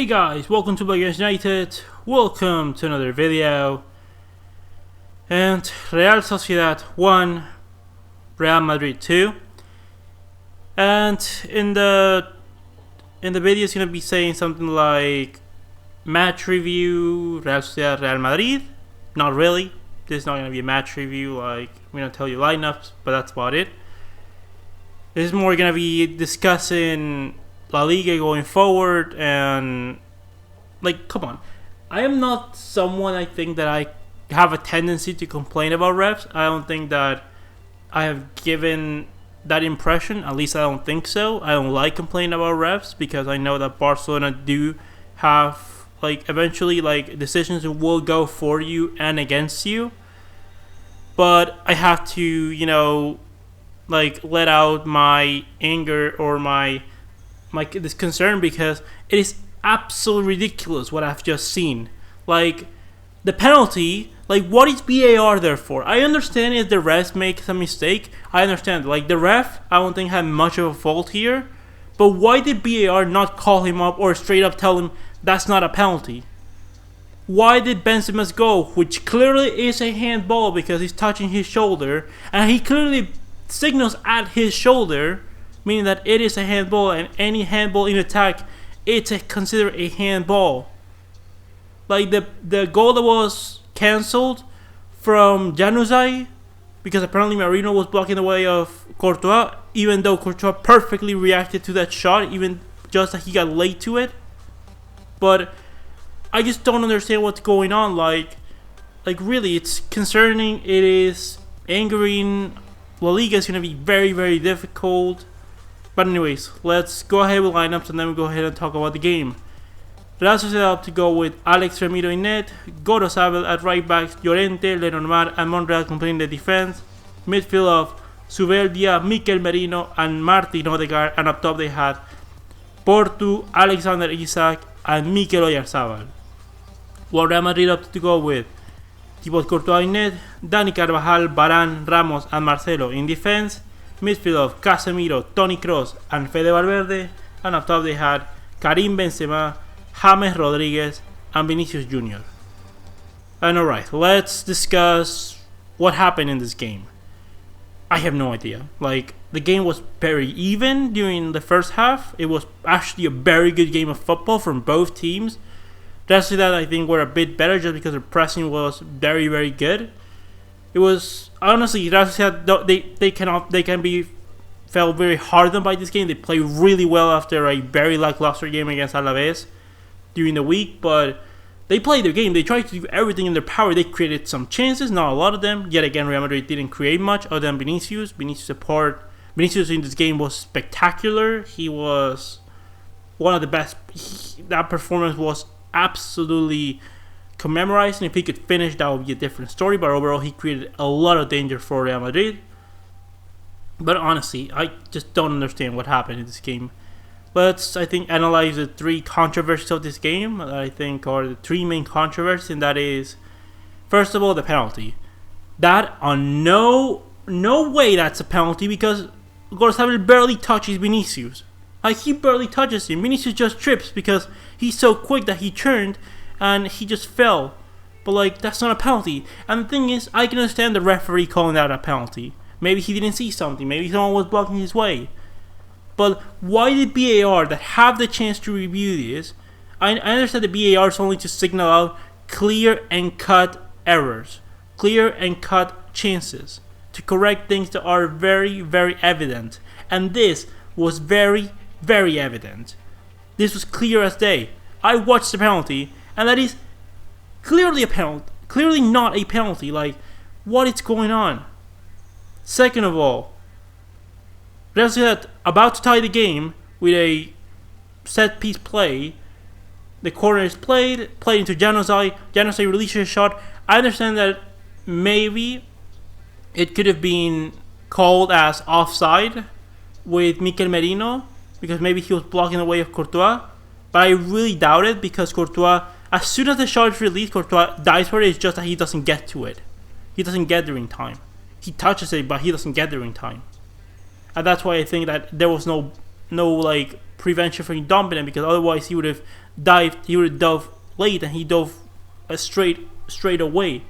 Hey guys, welcome to Black United. Welcome to another video. And Real Sociedad 1, Real Madrid 2. And in the video it's gonna be saying something like match review, Real Sociedad, Real Madrid. Not really. This is not gonna be a match review, like we're gonna tell you lineups, but that's about it. This is more gonna be discussing La Liga going forward, and like, come on, I am not someone, I think, that I have a tendency to complain about refs. I don't think that I have given that impression, at least I don't think so. I don't like complaining about refs because I know that Barcelona do have, like, eventually, like, decisions that will go for you and against you, but I have to, you know, like, let out my anger or my this concern, because it is absolutely ridiculous what I've just seen. Like, the penalty, like, what is VAR there for? I understand if the ref makes a mistake. I understand. Like, the ref, I don't think had much of a fault here. But why did VAR not call him up or straight up tell him that's not a penalty? Why did Benzema's goal, which clearly is a handball because he's touching his shoulder, and he clearly signals at his shoulder, meaning that it is a handball, and any handball in attack, it's considered a handball. Like the goal that was cancelled from Januzaj, because apparently Marino was blocking the way of Courtois, even though Courtois perfectly reacted to that shot, even just that he got late to it. But I just don't understand what's going on. Like really, it's concerning. It is angering. La Liga is going to be very, very difficult. But anyways, let's go ahead with lineups and then we'll go ahead and talk about the game. Real Sociedad to go with Alex Remiro in net, Gorosabel at right backs, Llorente, Lenormand and Monreal completing the defense. Midfield of Zubeldia, Mikel Merino and Martin Odegaard, and up top they had Portu, Alexander Isak and Mikel Oyarzabal. While Real Madrid up to go with Thibaut Courtois in net, Dani Carvajal, Varane, Ramos and Marcelo in defense. Midfield of Casemiro, Toni Kroos and Fede Valverde, and up top they had Karim Benzema, James Rodriguez and Vinicius Jr. And alright, let's discuss what happened in this game. I have no idea. Like, the game was very even during the first half. It was actually a very good game of football from both teams. Real Sociedad, I think, were a bit better just because the pressing was very, very good. It was, honestly, Real Sociedad, they can be felt very hardened by this game. They play really well after a very lackluster game against Alaves during the week, but they played their game. They tried to do everything in their power. They created some chances, not a lot of them. Yet again, Real Madrid didn't create much other than Vinicius. Vinicius in this game was spectacular. He was one of the best. That performance was absolutely commemorized, and if he could finish, that would be a different story. But overall, he created a lot of danger for Real Madrid. But honestly, I just don't understand what happened in this game. Let's, I think, analyze the three controversies of this game that I think are the three main controversies, and that is, first of all, the penalty. That, on no way that's a penalty, because Gorosabel barely touches Vinicius. Like, he barely touches him. Vinicius just trips because he's so quick that he turned and he just fell. But, like, that's not a penalty. And the thing is, I can understand the referee calling that a penalty. Maybe he didn't see something. Maybe someone was blocking his way. But why did VAR, that have the chance to review this, I understand the VAR is only to signal out clear and cut errors, clear and cut chances, to correct things that are very, very evident. And this was very, very evident. This was clear as day. I watched the penalty, and that is clearly a penalty. Clearly not a penalty. Like, what is going on? Second of all, Real Sociedad about to tie the game with a set piece play. The corner is played into Januzaj. Januzaj releases a shot. I understand that maybe it could have been called as offside with Mikel Merino, because maybe he was blocking the way of Courtois. But I really doubt it, because Courtois, as soon as the shot is released, Courtois dives for it. It's just that he doesn't get to it. He doesn't get there in time. He touches it, but he doesn't get there in time. And that's why I think that there was no like prevention for him dumping it, because otherwise he would have he would have dove late, and he dove straight away.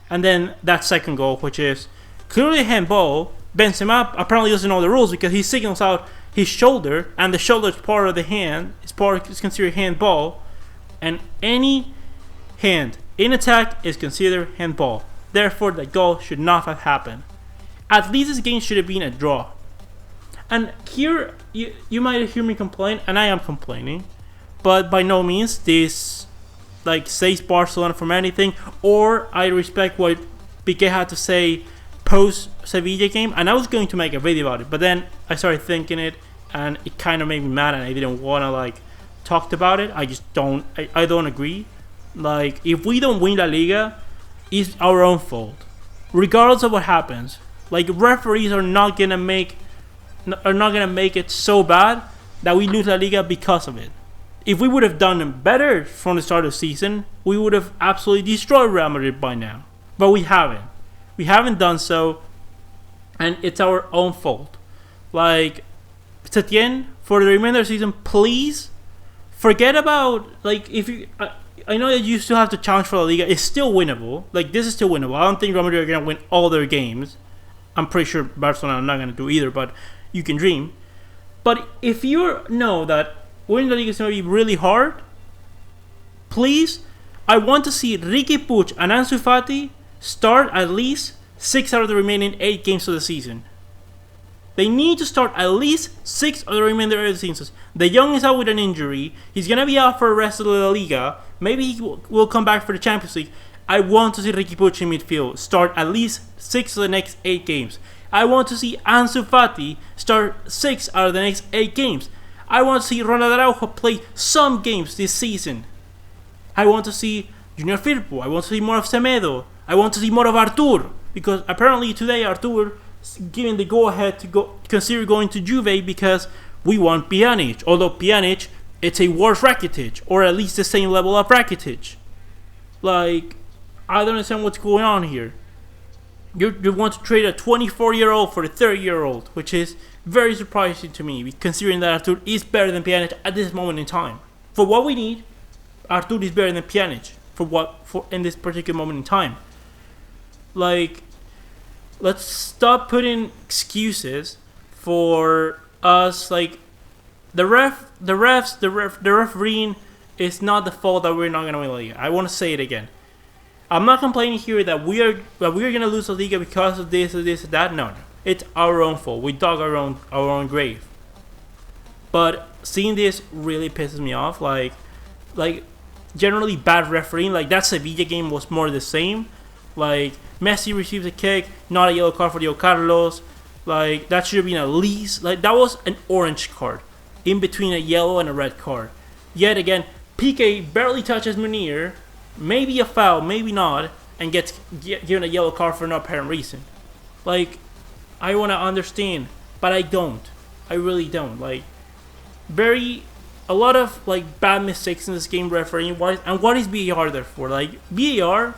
And then that second goal, which is clearly a handball. Benzema apparently doesn't know the rules because he signals out his shoulder, and the shoulder is part of the hand. It's considered handball, and any hand in attack is considered handball. Therefore, the goal should not have happened. At least this game should have been a draw. And here, you might hear me complain, and I am complaining, but by no means this saves Barcelona from anything, or I respect what Piqué had to say post Sevilla game, and I was going to make a video about it, but then I started thinking it, and it kind of made me mad, and I didn't want to talk about it. I just don't. I don't agree. If we don't win La Liga, it's our own fault, regardless of what happens. Referees are not gonna make it so bad that we lose La Liga because of it. If we would have done better from the start of the season, we would have absolutely destroyed Real Madrid by now. But we haven't. We haven't done so, and it's our own fault. Setien, for the remainder of the season, please forget about if you. I know that you still have to challenge for La Liga. It's still winnable. This is still winnable. I don't think Real Madrid are gonna win all their games. I'm pretty sure Barcelona are not gonna do either, but you can dream. But if you know that winning the league is going to be really hard, please, I want to see Riqui Puig and Ansu Fati start at least 6 out of the remaining 8 games of the season. They need to start at least 6 of the remainder of the season. De Jong is out with an injury. He's going to be out for the rest of the La Liga. Maybe he will come back for the Champions League. I want to see Riqui Puig in midfield start at least 6 of the next 8 games. I want to see Ansu Fati start 6 out of the next 8 games. I want to see Ronald Araujo play some games this season. I want to see Junior Firpo. I want to see more of Semedo. I want to see more of Artur. Because apparently today Artur is giving the go-ahead to consider going to Juve because we want Pjanic. Although Pjanic, it's a worse Rakitic. Or at least the same level of Rakitic. I don't understand what's going on here. You want to trade a 24-year-old for a 30-year-old, which is very surprising to me, considering that Artur is better than Pjanic at this moment in time. For what we need, Artur is better than Pjanic for in this particular moment in time. Let's stop putting excuses for us. The refereeing is not the fault that we're not gonna win the Liga. I want to say it again. I'm not complaining here that we are gonna lose the Liga because of this or this or that. No. It's our own fault. We dug our own grave. But seeing this really pisses me off. Generally bad refereeing. That Sevilla game was more the same. Messi receives a kick, not a yellow card for Diego Carlos. That should have been at least that was an orange card in between a yellow and a red card. Yet again, Piqué barely touches Munir, maybe a foul, maybe not, and gets given a yellow card for no apparent reason. I want to understand, but I don't. I really don't. A lot of bad mistakes in this game refereeing. And what is VAR there for? VAR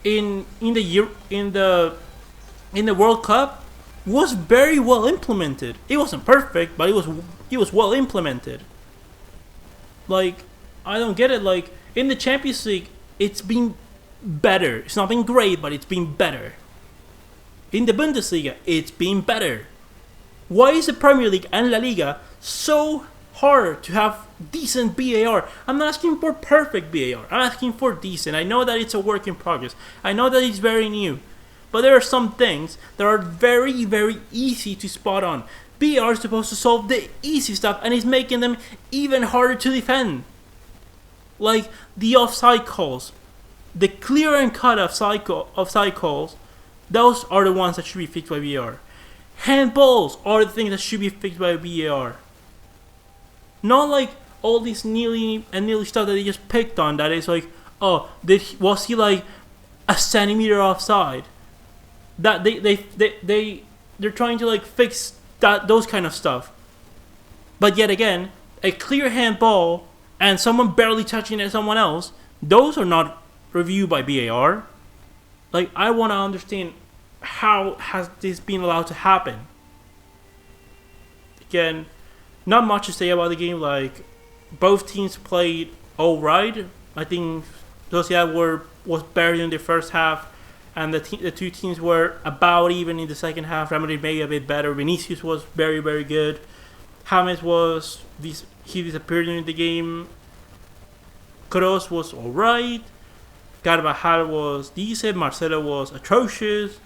in the World Cup was very well implemented. It wasn't perfect, but it was well implemented. I don't get it. In the Champions League, it's been better. It's not been great, but it's been better. In the Bundesliga, it's been better. Why is the Premier League and La Liga so hard to have decent VAR? I'm not asking for perfect VAR. I'm asking for decent. I know that it's a work in progress. I know that it's very new. But there are some things that are very, very easy to spot on. VAR is supposed to solve the easy stuff, and it's making them even harder to defend. The offside calls. The clear and cut offside calls. Those are the ones that should be fixed by VAR. Handballs are the things that should be fixed by VAR. Not all this nearly stuff that they just picked on. That is was he a centimeter offside? That they're trying to fix those kind of stuff. But yet again, a clear handball and someone barely touching at someone else, those are not reviewed by VAR. I want to understand, how has this been allowed to happen? Again, not much to say about the game. both teams played all right. I think Sociedad was better in the first half, and the two teams were about even in the second half. Real Madrid maybe a bit better. Vinicius was very, very good. James he disappeared during the game. Kroos was alright. Carvajal was decent. Marcelo was atrocious.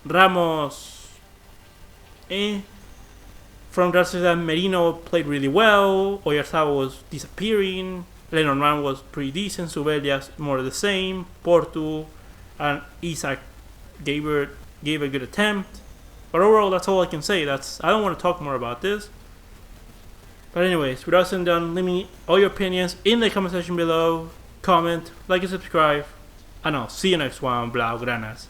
Ramos, From Real Sociedad, Merino played really well. Oyarzabal was disappearing. Lenormand was pretty decent. Subelias more of the same. Porto and Isaac gave a good attempt. But overall, that's all I can say. I don't want to talk more about this. But anyways, without saying done, leave me all your opinions in the comment section below. Comment, like, and subscribe. And I'll see you next one. Blaugranas.